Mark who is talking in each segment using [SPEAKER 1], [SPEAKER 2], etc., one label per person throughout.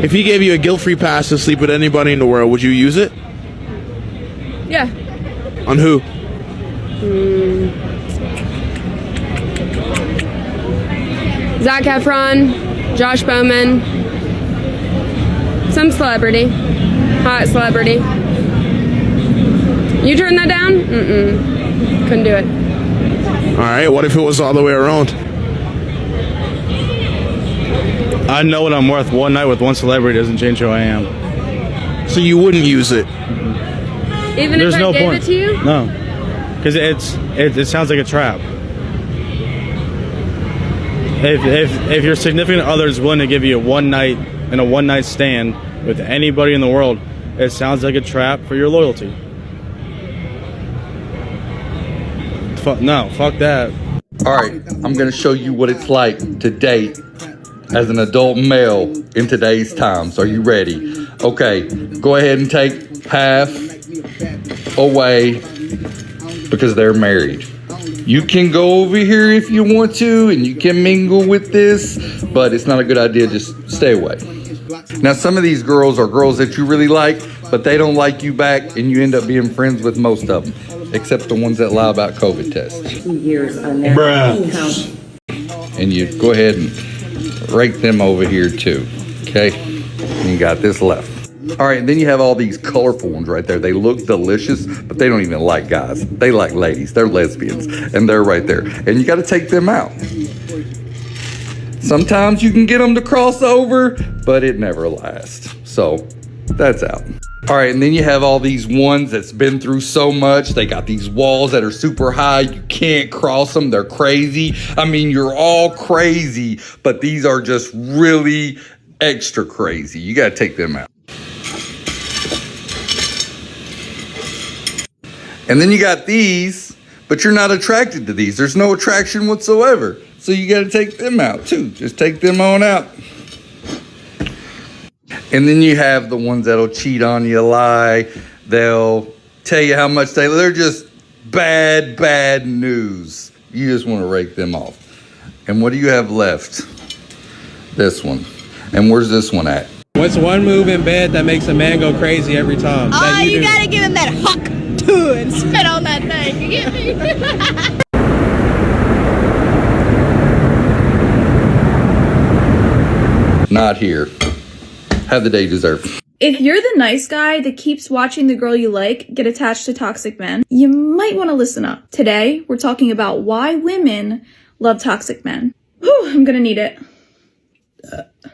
[SPEAKER 1] If he gave you a guilt-free pass to sleep with anybody in the world, would you use it?
[SPEAKER 2] Yeah.
[SPEAKER 1] On who?
[SPEAKER 2] Zac Efron, Josh Bowman, some celebrity, hot celebrity. You turn that down? Mm-mm. Couldn't do it.
[SPEAKER 1] All right, what if it was all the way around?
[SPEAKER 3] I know what I'm worth. One night with one celebrity doesn't change who I am.
[SPEAKER 1] So you wouldn't use it?
[SPEAKER 2] Even
[SPEAKER 3] There's
[SPEAKER 2] if I
[SPEAKER 3] no
[SPEAKER 2] gave
[SPEAKER 3] point.
[SPEAKER 2] it to you?
[SPEAKER 3] No, because it sounds like a trap. If your significant other is willing to give you a one night stand with anybody in the world, it sounds like a trap for your loyalty. No, fuck that.
[SPEAKER 4] All right, I'm gonna show you what it's like to date as an adult male in today's times. Are you ready? Okay, go ahead and take half away because they're married. You can go over here if you want to and you can mingle with this, but it's not a good idea. Just stay away. Now, some of these girls are girls that you really like, but they don't like you back and you end up being friends with most of them, except the ones that lie about COVID tests.
[SPEAKER 5] 2 years on that.
[SPEAKER 4] Bruh. And you go ahead and rake them over here too, okay? And you got this left. All right, and then you have all these colorful ones right there. They look delicious, but they don't even like guys. They like ladies. They're lesbians, and they're right there. And you got to take them out. Sometimes you can get them to cross over, but it never lasts. So that's out. All right, and then you have all these ones that's been through so much. They got these walls that are super high. You can't cross them. They're crazy. I mean, you're all crazy, but these are just really extra crazy. You got to take them out. And then you got these, but you're not attracted to these. There's no attraction whatsoever. So you got to take them out too. Just take them on out. And then you have the ones that'll cheat on you, lie. They'll tell you how much they're just bad news. You just want to rake them off. And what do you have left? This one. And where's this one at?
[SPEAKER 6] What's one move in bed that makes a man go crazy every time?
[SPEAKER 7] Oh, you gotta give him that huck to and spit on that thing. You get me?
[SPEAKER 4] Not here. Have the day you deserve.
[SPEAKER 8] If you're the nice guy that keeps watching the girl you like get attached to toxic men, you might want to listen up. Today, we're talking about why women love toxic men. Whew, I'm gonna need it.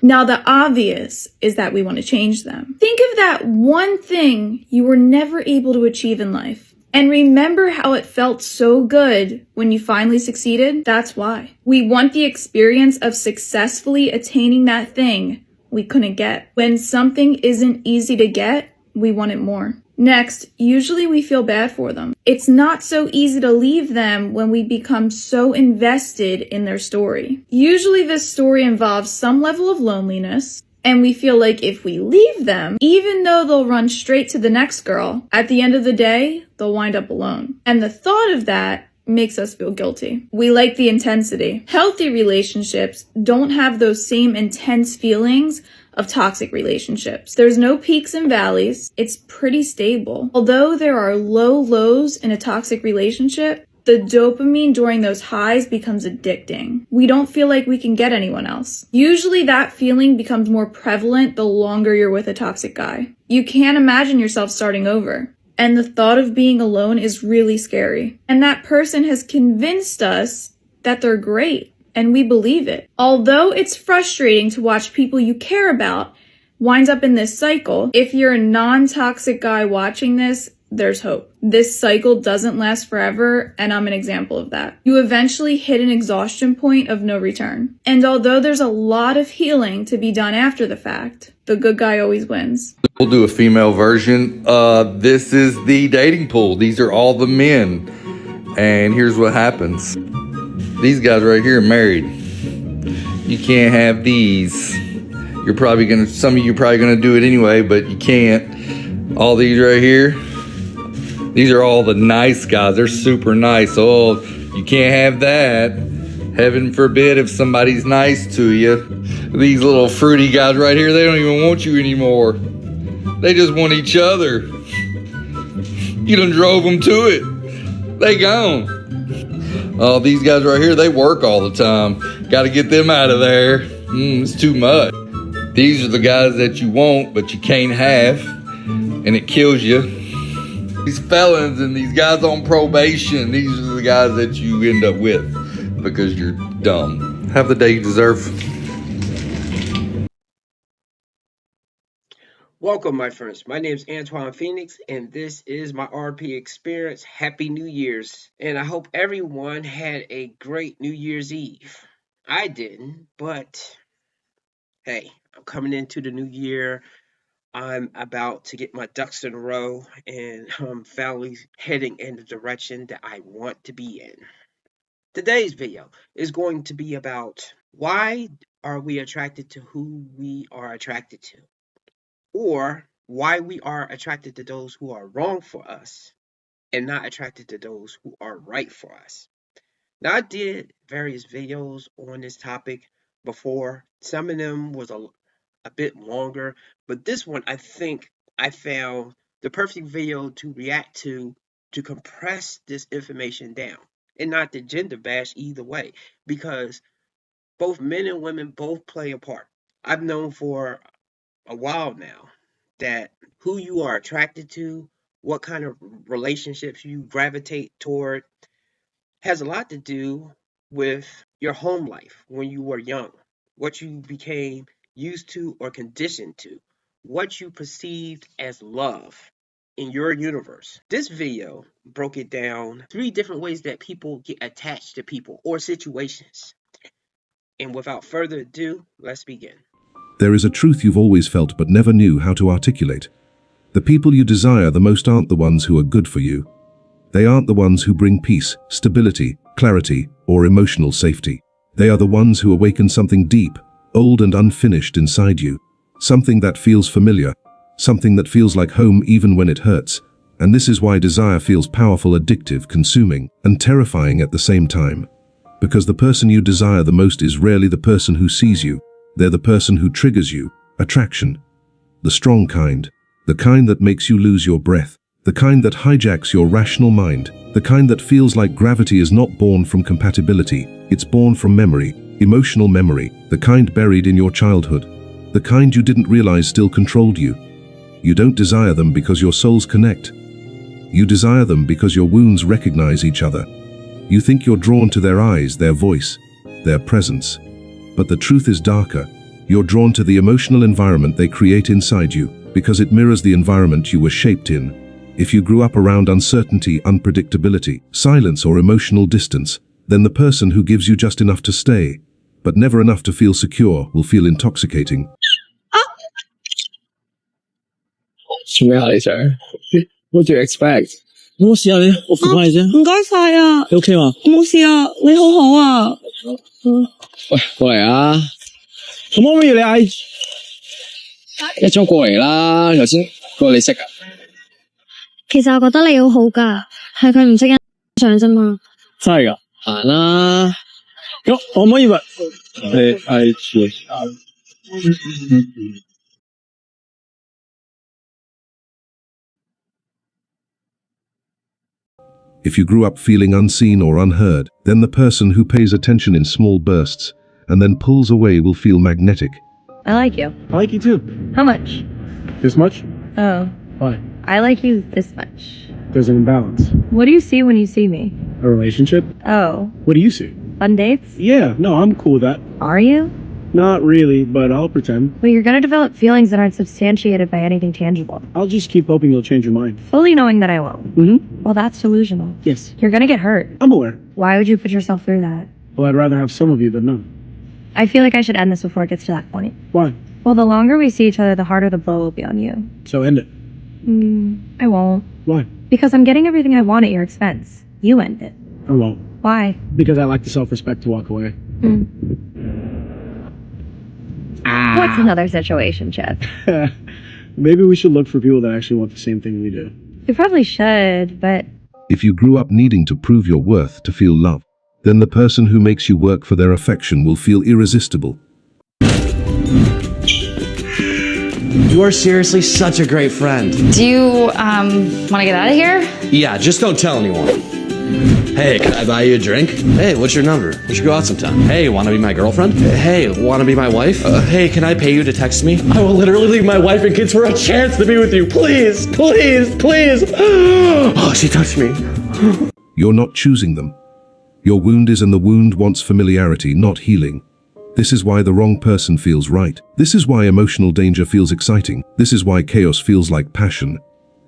[SPEAKER 8] Now, the obvious is that we want to change them. Think of that one thing you were never able to achieve in life. And remember how it felt so good when you finally succeeded? That's why. We want the experience of successfully attaining that thing we couldn't get. When something isn't easy to get, we want it more. Next, usually we feel bad for them. It's not so easy to leave them when we become so invested in their story. Usually this story involves some level of loneliness, and we feel like if we leave them, even though they'll run straight to the next girl, at the end of the day, they'll wind up alone. And the thought of that makes us feel guilty. We like the intensity. Healthy relationships don't have those same intense feelings of toxic relationships. There's no peaks and valleys. It's pretty stable. Although there are low lows in a toxic relationship, the dopamine during those highs becomes addicting. We don't feel like we can get anyone else. Usually that feeling becomes more prevalent the longer you're with a toxic guy. You can't imagine yourself starting over. And the thought of being alone is really scary. And that person has convinced us that they're great, and we believe it. Although it's frustrating to watch people you care about wind up in this cycle, if you're a non-toxic guy watching this, there's hope. This cycle doesn't last forever, and I'm an example of that. You eventually hit an exhaustion point of no return. And although there's a lot of healing to be done after the fact, the good guy always wins.
[SPEAKER 4] We'll do a female version. This is the dating pool. These are all the men. And here's what happens. These guys right here are married. You can't have these. Some of you are probably gonna do it anyway, but you can't. All these right here, these are all the nice guys. They're super nice. Oh, you can't have that. Heaven forbid if somebody's nice to you. These little fruity guys right here, they don't even want you anymore. They just want each other. You done drove them to it. They gone. Oh, these guys right here, they work all the time. Got to get them out of there. It's too much. These are the guys that you want, but you can't have, and it kills you. These felons and these guys on probation, these are the guys that you end up with because you're dumb. Have the day you deserve.
[SPEAKER 5] Welcome, my friends. My name is Antoine Phoenix, and this is my RP Experience. Happy New Year's. And I hope everyone had a great New Year's Eve. I didn't, but hey, I'm coming into the new year. I'm about to get my ducks in a row, and I'm finally heading in the direction that I want to be in. Today's video is going to be about why are we attracted to who we are attracted to? Or why we are attracted to those who are wrong for us and not attracted to those who are right for us. Now, I did various videos on this topic before. Some of them was a bit longer, but this one I think I found the perfect video to react to compress this information down and not to gender bash either way, because both men and women both play a part. I've known for a while now that who you are attracted to, what kind of relationships you gravitate toward, has a lot to do with your home life when you were young, what you became used to or conditioned to, what you perceived as love in your universe. This video broke it down 3 different ways that people get attached to people or situations. And without further ado, let's begin.
[SPEAKER 9] There is a truth you've always felt but never knew how to articulate. The people you desire the most aren't the ones who are good for you. They aren't the ones who bring peace, stability, clarity, or emotional safety. They are the ones who awaken something deep, old and unfinished inside you. Something that feels familiar. Something that feels like home even when it hurts. And this is why desire feels powerful, addictive, consuming, and terrifying at the same time. Because the person you desire the most is rarely the person who sees you. They're the person who triggers you. Attraction. The strong kind. The kind that makes you lose your breath. The kind that hijacks your rational mind. The kind that feels like gravity is not born from compatibility. It's born from memory. Emotional memory. The kind buried in your childhood. The kind you didn't realize still controlled you. You don't desire them because your souls connect. You desire them because your wounds recognize each other. You think you're drawn to their eyes, their voice, their presence. But the truth is darker. You're drawn to the emotional environment they create inside you, because it mirrors the environment you were shaped in. If you grew up around uncertainty, unpredictability, silence, or emotional distance, then the person who gives you just enough to stay, but never enough to feel secure, will feel intoxicating.
[SPEAKER 10] 做咩啊你想 ？What do you expect？ 有冇事啊你？我扶翻你啫。唔該晒啊。你 OK 嘛？冇事啊，你好好啊。喂，過嚟啊！咁可唔可以你嗌一早過嚟啦？頭先嗰個你識啊？
[SPEAKER 11] 其實我覺得你好好㗎，係佢唔識欣賞啫嘛。
[SPEAKER 10] 真係㗎，行啦。咁可唔可以話你嗌住？
[SPEAKER 9] If you grew up feeling unseen or unheard, then the person who pays attention in small bursts and then pulls away will feel magnetic.
[SPEAKER 12] I like you.
[SPEAKER 13] I like you too.
[SPEAKER 12] How much?
[SPEAKER 13] This much?
[SPEAKER 12] Oh.
[SPEAKER 13] Why?
[SPEAKER 12] I like you this much.
[SPEAKER 13] There's an imbalance.
[SPEAKER 12] What do you see when you see me?
[SPEAKER 13] A relationship?
[SPEAKER 12] Oh.
[SPEAKER 13] What do you see?
[SPEAKER 12] Fun dates?
[SPEAKER 13] Yeah, no, I'm cool with that.
[SPEAKER 12] Are you?
[SPEAKER 13] Not really, but I'll pretend.
[SPEAKER 12] But you're gonna develop feelings that aren't substantiated by anything tangible.
[SPEAKER 13] I'll just keep hoping you'll change your mind.
[SPEAKER 12] Fully knowing that I won't.
[SPEAKER 13] Mm-hmm.
[SPEAKER 12] Well, that's delusional.
[SPEAKER 13] Yes.
[SPEAKER 12] You're gonna get hurt.
[SPEAKER 13] I'm aware.
[SPEAKER 12] Why would you put yourself through that?
[SPEAKER 13] Well, I'd rather have some of you than none.
[SPEAKER 12] I feel like I should end this before it gets to that point.
[SPEAKER 13] Why?
[SPEAKER 12] Well, the longer we see each other, the harder the blow will be on you.
[SPEAKER 13] So end it.
[SPEAKER 12] I won't.
[SPEAKER 13] Why?
[SPEAKER 12] Because I'm getting everything I want at your expense. You end it.
[SPEAKER 13] I won't.
[SPEAKER 12] Why?
[SPEAKER 13] Because I lack the self-respect to walk away.
[SPEAKER 12] What's another situation, Chip?
[SPEAKER 13] Maybe we should look for people that actually want the same thing we do.
[SPEAKER 12] You probably should, but...
[SPEAKER 9] If you grew up needing to prove your worth to feel love, then the person who makes you work for their affection will feel irresistible.
[SPEAKER 14] You are seriously such a great friend.
[SPEAKER 15] Do you, want to get out of here?
[SPEAKER 14] Yeah, just don't tell anyone. Hey, can I buy you a drink? Hey, what's your number? We should go out sometime. Hey, wanna be my girlfriend? Hey, wanna be my wife? Hey, can I pay you to text me? I will literally leave my wife and kids for a chance to be with you. Please, please, please. Oh, she touched me.
[SPEAKER 9] You're not choosing them. Your wound is, and the wound wants familiarity, not healing. This is why the wrong person feels right. This is why emotional danger feels exciting. This is why chaos feels like passion.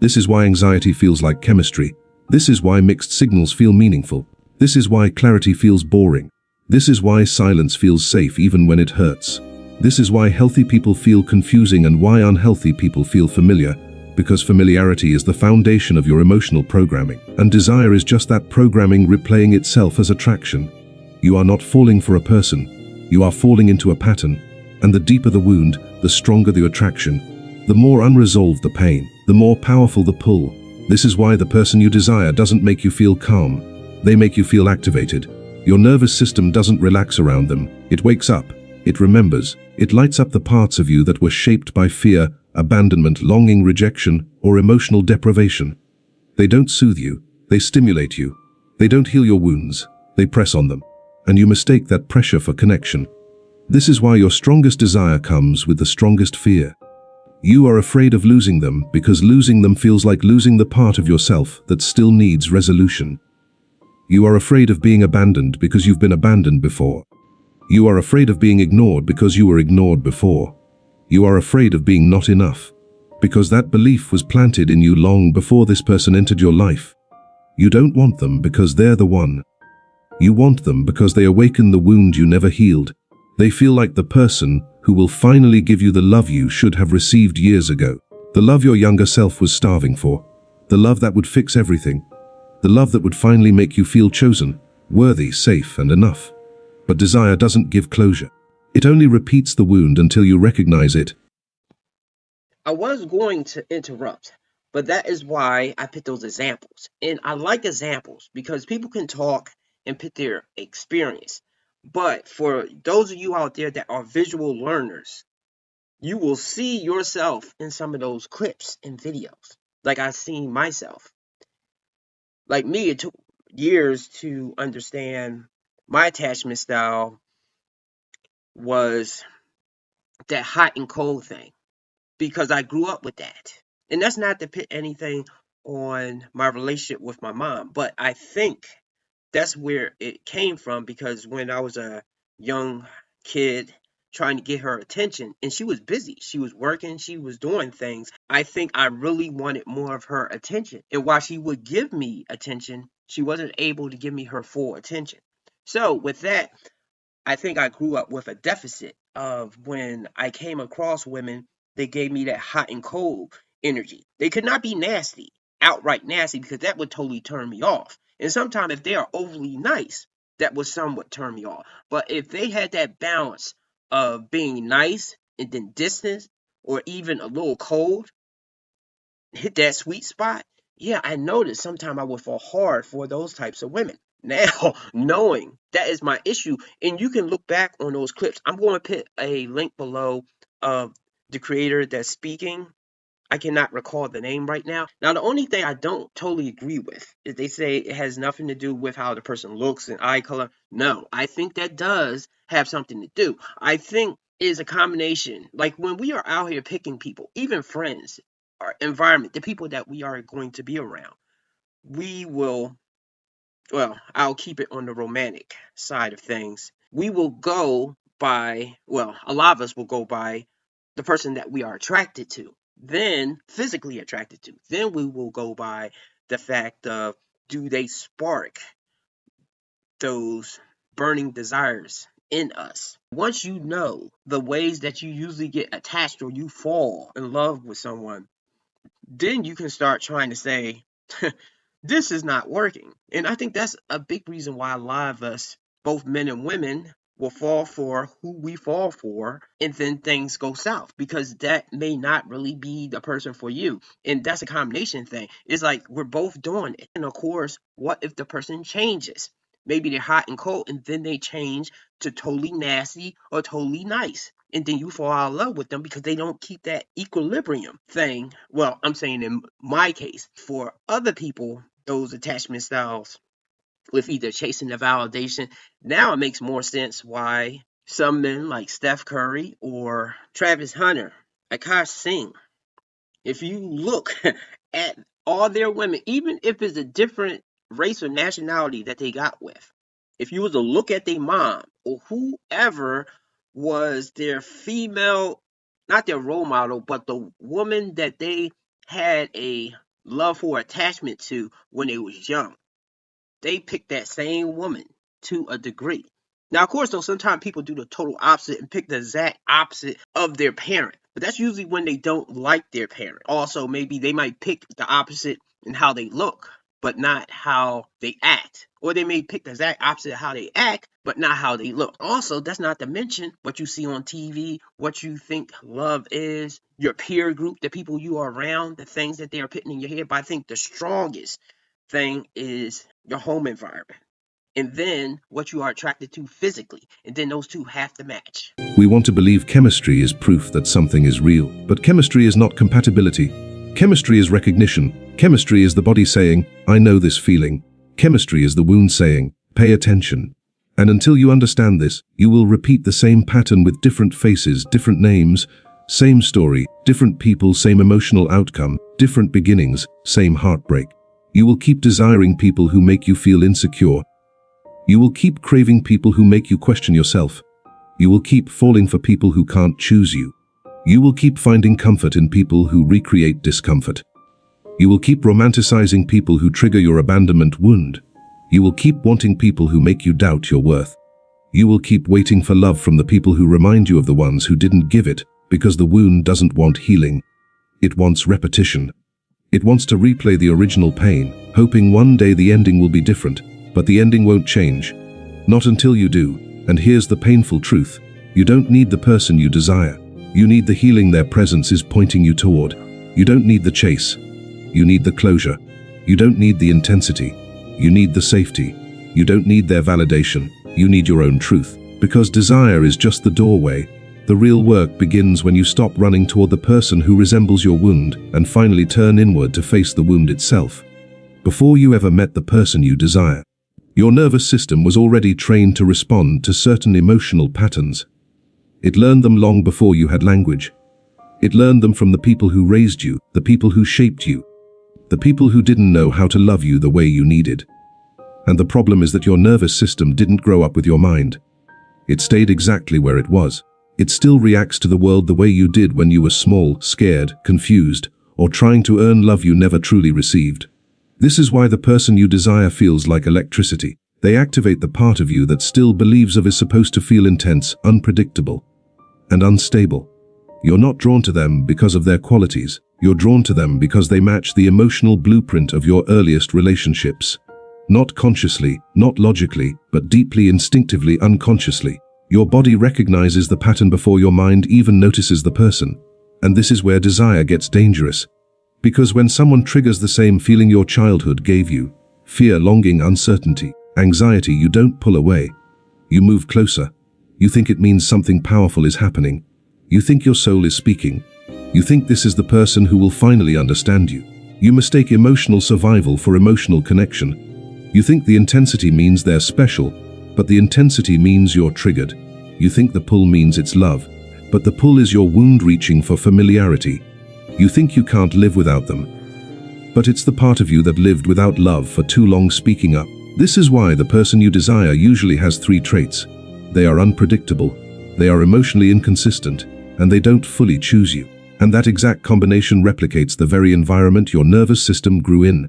[SPEAKER 9] This is why anxiety feels like chemistry. This is why mixed signals feel meaningful. This is why clarity feels boring. This is why silence feels safe even when it hurts. This is why healthy people feel confusing and why unhealthy people feel familiar, because familiarity is the foundation of your emotional programming, and desire is just that programming replaying itself as attraction. You are not falling for a person. You are falling into a pattern, and the deeper the wound, the stronger the attraction. The more unresolved the pain, the more powerful the pull. This is why the person you desire doesn't make you feel calm. They make you feel activated. Your nervous system doesn't relax around them. It wakes up. It remembers. It lights up the parts of you that were shaped by fear, abandonment, longing, rejection, or emotional deprivation. They don't soothe you. They stimulate you. They don't heal your wounds. They press on them. And you mistake that pressure for connection. This is why your strongest desire comes with the strongest fear. You are afraid of losing them because losing them feels like losing the part of yourself that still needs resolution. You are afraid of being abandoned because you've been abandoned before. You are afraid of being ignored because you were ignored before. You are afraid of being not enough because that belief was planted in you long before this person entered your life. You don't want them because they're the one. You want them because they awaken the wound you never healed. They feel like the person who will finally give you the love you should have received years ago. The love your younger self was starving for. The love that would fix everything. The love that would finally make you feel chosen, worthy, safe, and enough. But desire doesn't give closure. It only repeats the wound until you recognize it.
[SPEAKER 5] I was going to interrupt, but that is why I picked those examples. And I like examples because people can talk and put their experience. But for those of you out there that are visual learners, you will see yourself in some of those clips and videos. Like I've seen myself. Like me, it took years to understand my attachment style was that hot and cold thing because I grew up with that. And that's not to put anything on my relationship with my mom, but I think that's where it came from because when I was a young kid trying to get her attention and she was busy, she was working, she was doing things, I think I really wanted more of her attention. And while she would give me attention, she wasn't able to give me her full attention. So with that, I think I grew up with a deficit of when I came across women, they gave me that hot and cold energy. They could not be nasty, outright nasty, because that would totally turn me off. And sometimes if they are overly nice, that would somewhat turn me off. But if they had that balance of being nice and then distant or even a little cold, hit that sweet spot, yeah, I noticed sometimes I would fall hard for those types of women. Now, knowing that is my issue, and you can look back on those clips. I'm going to put a link below of the creator that's speaking. I cannot recall the name right now. Now, the only thing I don't totally agree with is they say it has nothing to do with how the person looks and eye color. No, I think that does have something to do. I think it is a combination. Like when we are out here picking people, even friends, our environment, the people that we are going to be around, we will, well, I'll keep it on the romantic side of things. We will go by, well, a lot of us will go by the person that we are attracted to, then physically attracted to. Then we will go by the fact of, do they spark those burning desires in us? Once you know the ways that you usually get attached or you fall in love with someone, then you can start trying to say, this is not working. And I think that's a big reason why a lot of us, both men and women, will fall for who we fall for, and then things go south because that may not really be the person for you. And that's a combination thing. It's like we're both doing it. And of course, what if the person changes? Maybe they're hot and cold, and then they change to totally nasty or totally nice. And then you fall out of love with them because they don't keep that equilibrium thing. Well, I'm saying in my case. For other people, those attachment styles with either chasing the validation, now it makes more sense why some men like Steph Curry or Travis Hunter, Akash Singh, if you look at all their women, even if it's a different race or nationality that they got with, if you was to look at their mom or whoever was their female, not their role model, but the woman that they had a love for, attachment to when they was young, they picked that same woman to a degree. Now, of course, though, sometimes people do the total opposite and pick the exact opposite of their parent. But that's usually when they don't like their parent. Also, maybe they might pick the opposite in how they look, but not how they act. Or they may pick the exact opposite of how they act, but not how they look. Also, that's not to mention what you see on TV, what you think love is, your peer group, the people you are around, the things that they are putting in your head. But I think the strongest thing is your home environment. And then what you are attracted to physically. And then those two have to match.
[SPEAKER 9] We want to believe chemistry is proof that something is real, but chemistry is not compatibility. Chemistry is recognition. Chemistry is the body saying, I know this feeling. Chemistry is the wound saying, pay attention. And until you understand this, you will repeat the same pattern with different faces, different names, same story, different people, same emotional outcome, different beginnings, same heartbreak. You will keep desiring people who make you feel insecure. You will keep craving people who make you question yourself. You will keep falling for people who can't choose you. You will keep finding comfort in people who recreate discomfort. You will keep romanticizing people who trigger your abandonment wound. You will keep wanting people who make you doubt your worth. You will keep waiting for love from the people who remind you of the ones who didn't give it, because the wound doesn't want healing. It wants repetition. It wants to replay the original pain, hoping one day the ending will be different. But the ending won't change. Not until you do. And here's the painful truth. You don't need the person you desire. You need the healing their presence is pointing you toward. You don't need the chase. You need the closure. You don't need the intensity. You need the safety. You don't need their validation. You need your own truth. Because desire is just the doorway. The real work begins when you stop running toward the person who resembles your wound and finally turn inward to face the wound itself. Before you ever met the person you desire, your nervous system was already trained to respond to certain emotional patterns. It learned them long before you had language. It learned them from the people who raised you, the people who shaped you, the people who didn't know how to love you the way you needed. And the problem is that your nervous system didn't grow up with your mind. It stayed exactly where it was. It still reacts to the world the way you did when you were small, scared, confused, or trying to earn love you never truly received. This is why the person you desire feels like electricity. They activate the part of you that still believes of is supposed to feel intense, unpredictable, and unstable. You're not drawn to them because of their qualities. You're drawn to them because they match the emotional blueprint of your earliest relationships. Not consciously, not logically, but deeply instinctively, unconsciously. Your body recognizes the pattern before your mind even notices the person. And this is where desire gets dangerous. Because when someone triggers the same feeling your childhood gave you, fear, longing, uncertainty, anxiety, you don't pull away. You move closer. You think it means something powerful is happening. You think your soul is speaking. You think this is the person who will finally understand you. You mistake emotional survival for emotional connection. You think the intensity means they're special, but the intensity means you're triggered. You think the pull means it's love, but the pull is your wound reaching for familiarity. You think you can't live without them, but it's the part of you that lived without love for too long speaking up. This is why the person you desire usually has 3 traits. They are unpredictable, they are emotionally inconsistent, and they don't fully choose you. And that exact combination replicates the very environment your nervous system grew in.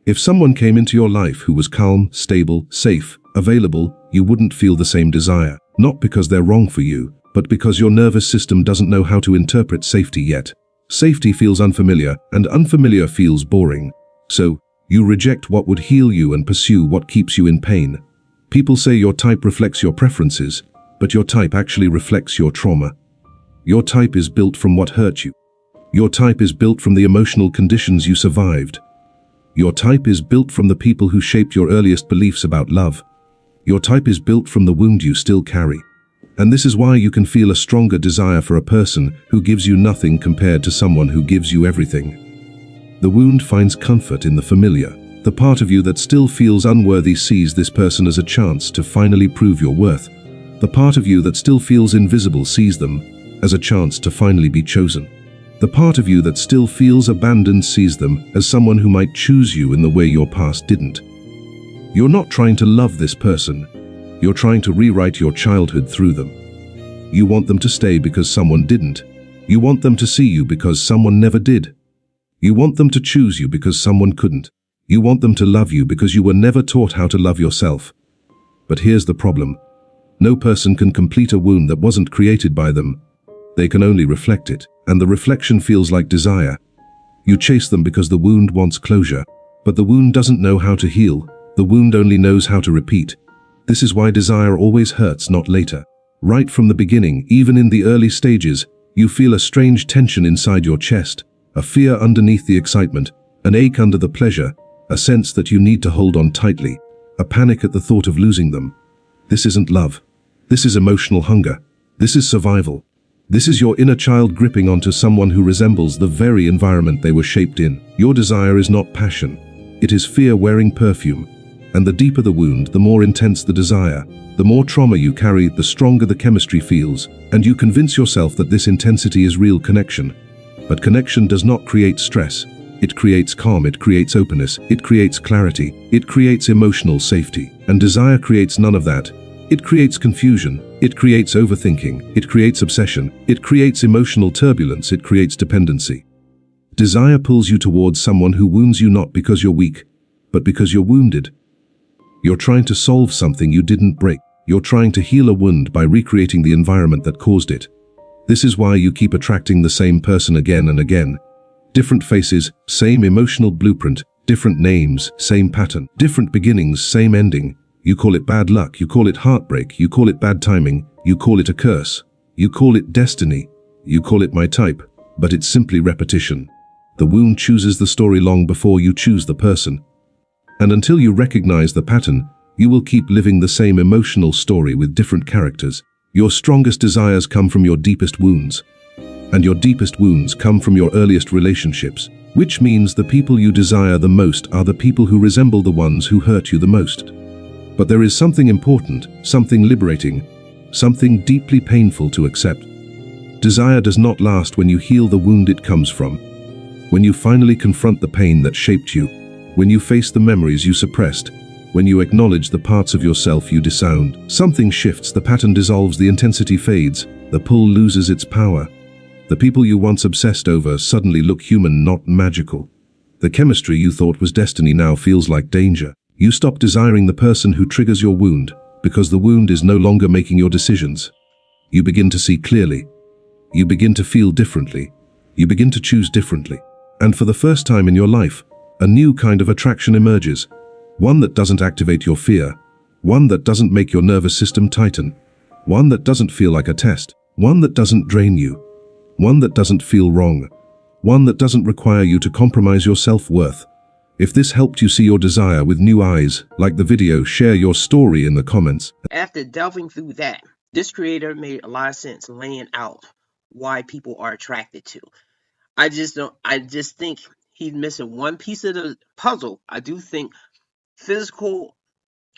[SPEAKER 9] If someone came into your life who was calm, stable, safe, available, you wouldn't feel the same desire. Not because they're wrong for you, but because your nervous system doesn't know how to interpret safety yet. Safety feels unfamiliar, and unfamiliar feels boring. So, you reject what would heal you and pursue what keeps you in pain. People say your type reflects your preferences, but your type actually reflects your trauma. Your type is built from what hurt you. Your type is built from the emotional conditions you survived. Your type is built from the people who shaped your earliest beliefs about love. Your type is built from the wound you still carry. And this is why you can feel a stronger desire for a person who gives you nothing compared to someone who gives you everything. The wound finds comfort in the familiar. The part of you that still feels unworthy sees this person as a chance to finally prove your worth. The part of you that still feels invisible sees them as a chance to finally be chosen. The part of you that still feels abandoned sees them as someone who might choose you in the way your past didn't. You're not trying to love this person. You're trying to rewrite your childhood through them. You want them to stay because someone didn't. You want them to see you because someone never did. You want them to choose you because someone couldn't. You want them to love you because you were never taught how to love yourself. But here's the problem. No person can complete a wound that wasn't created by them. They can only reflect it, and the reflection feels like desire. You chase them because the wound wants closure, but the wound doesn't know how to heal. The wound only knows how to repeat. This is why desire always hurts, not later. Right from the beginning, even in the early stages, you feel a strange tension inside your chest, a fear underneath the excitement, an ache under the pleasure, a sense that you need to hold on tightly, a panic at the thought of losing them. This isn't love. This is emotional hunger. This is survival. This is your inner child gripping onto someone who resembles the very environment they were shaped in. Your desire is not passion. It is fear wearing perfume. And the deeper the wound, the more intense the desire. The more trauma you carry, the stronger the chemistry feels, and you convince yourself that this intensity is real connection. But connection does not create stress. It creates calm, it creates openness, it creates clarity, it creates emotional safety. And desire creates none of that. It creates confusion, it creates overthinking, it creates obsession, it creates emotional turbulence, it creates dependency. Desire pulls you towards someone who wounds you not because you're weak, but because you're wounded. You're trying to solve something you didn't break. You're trying to heal a wound by recreating the environment that caused it. This is why you keep attracting the same person again and again. Different faces, same emotional blueprint, different names, same pattern, different beginnings, same ending. You call it bad luck, you call it heartbreak, you call it bad timing, you call it a curse, you call it destiny, you call it my type, but it's simply repetition. The wound chooses the story long before you choose the person. And until you recognize the pattern, you will keep living the same emotional story with different characters. Your strongest desires come from your deepest wounds. And your deepest wounds come from your earliest relationships, which means the people you desire the most are the people who resemble the ones who hurt you the most. But there is something important, something liberating, something deeply painful to accept. Desire does not last when you heal the wound it comes from. When you finally confront the pain that shaped you, when you face the memories you suppressed, when you acknowledge the parts of yourself you disowned, something shifts, the pattern dissolves, the intensity fades, the pull loses its power. The people you once obsessed over suddenly look human, not magical. The chemistry you thought was destiny now feels like danger. You stop desiring the person who triggers your wound, because the wound is no longer making your decisions. You begin to see clearly. You begin to feel differently. You begin to choose differently. And for the first time in your life, a new kind of attraction emerges. One that doesn't activate your fear. One that doesn't make your nervous system tighten. One that doesn't feel like a test. One that doesn't drain you. One that doesn't feel wrong. One that doesn't require you to compromise your self-worth. If this helped you see your desire with new eyes, like the video, share your story in the comments.
[SPEAKER 5] After delving through that, this creator made a lot of sense laying out why people are attracted to. I just think he's missing one piece of the puzzle. I do think physical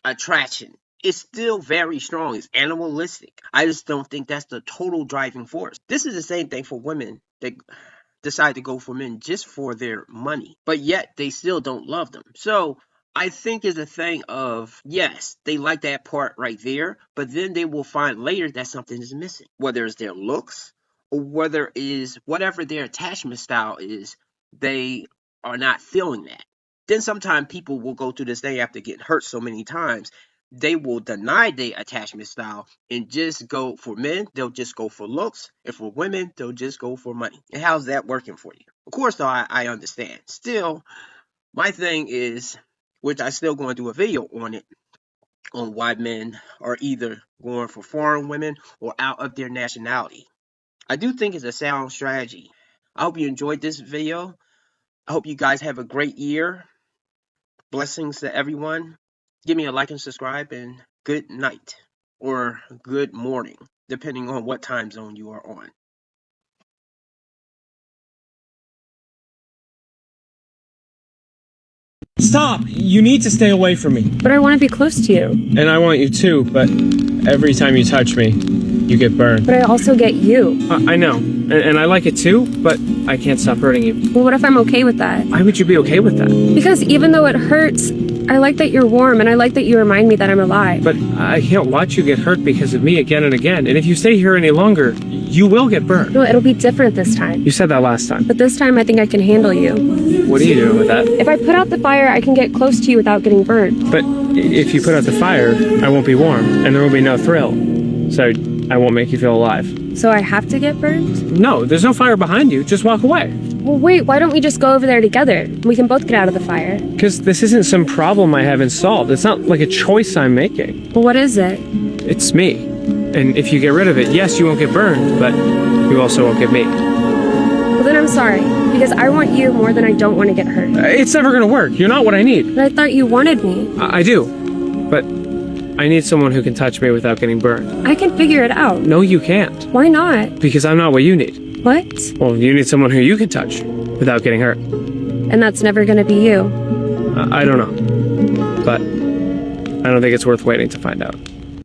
[SPEAKER 5] attraction is still very strong. It's animalistic. I just don't think that's the total driving force. This is the same thing for women that decide to go for men just for their money, but yet they still don't love them. So I think it's a thing of, yes, they like that part right there, but then they will find later that something is missing, whether it's their looks or whether it is whatever their attachment style is, they are not feeling that. Then sometimes people will go through this thing after getting hurt so many times. They will deny their attachment style and just go for men. They'll just go for looks. And for women, they'll just go for money. And how's that working for you? Of course, though, I understand. Still, my thing is, which I still going to do a video on it, on why men are either going for foreign women or out of their nationality. I do think it's a sound strategy. I hope you enjoyed this video. I hope you guys have a great year. Blessings to everyone. Give me a like and subscribe and good night or good morning, depending on what time zone you are on.
[SPEAKER 16] Stop! You need to stay away from me.
[SPEAKER 2] But I want to be close to you.
[SPEAKER 16] And I want you too, but every time you touch me, you get burned.
[SPEAKER 2] But I also get you.
[SPEAKER 16] I know, and I like it too, but I can't stop hurting you.
[SPEAKER 2] Well, what if I'm okay with that?
[SPEAKER 16] Why would you be okay with that?
[SPEAKER 2] Because even though it hurts, I like that you're warm and I like that you remind me that I'm alive.
[SPEAKER 16] But I can't watch you get hurt because of me again and again. And if you stay here any longer, you will get burned.
[SPEAKER 2] No, it'll be different this time.
[SPEAKER 16] You said that last time.
[SPEAKER 2] But this time I think I can handle you.
[SPEAKER 16] What are you doing with that?
[SPEAKER 2] If I put out the fire, I can get close to you without getting burned.
[SPEAKER 16] But if you put out the fire, I won't be warm and there will be no thrill. So I won't make you feel alive.
[SPEAKER 2] So I have to get burned?
[SPEAKER 16] No, there's no fire behind you. Just walk away.
[SPEAKER 2] Well, wait, why don't we just go over there together? We can both get out of the fire.
[SPEAKER 16] Because this isn't some problem I haven't solved. It's not like a choice I'm making.
[SPEAKER 2] Well, what is it?
[SPEAKER 16] It's me. And if you get rid of it, yes, you won't get burned, but you also won't get me.
[SPEAKER 2] Well, then I'm sorry, because I want you more than I don't want to get hurt.
[SPEAKER 16] It's never gonna work. You're not what I need.
[SPEAKER 2] But I thought you wanted me.
[SPEAKER 16] I do, but I need someone who can touch me without getting burned.
[SPEAKER 2] I can figure it out.
[SPEAKER 16] No, you can't.
[SPEAKER 2] Why not?
[SPEAKER 16] Because I'm not what you need.
[SPEAKER 2] What?
[SPEAKER 16] Well, you need someone who you can touch without getting hurt.
[SPEAKER 2] And that's never gonna be you.
[SPEAKER 16] I don't know, but I don't think it's worth waiting to find out.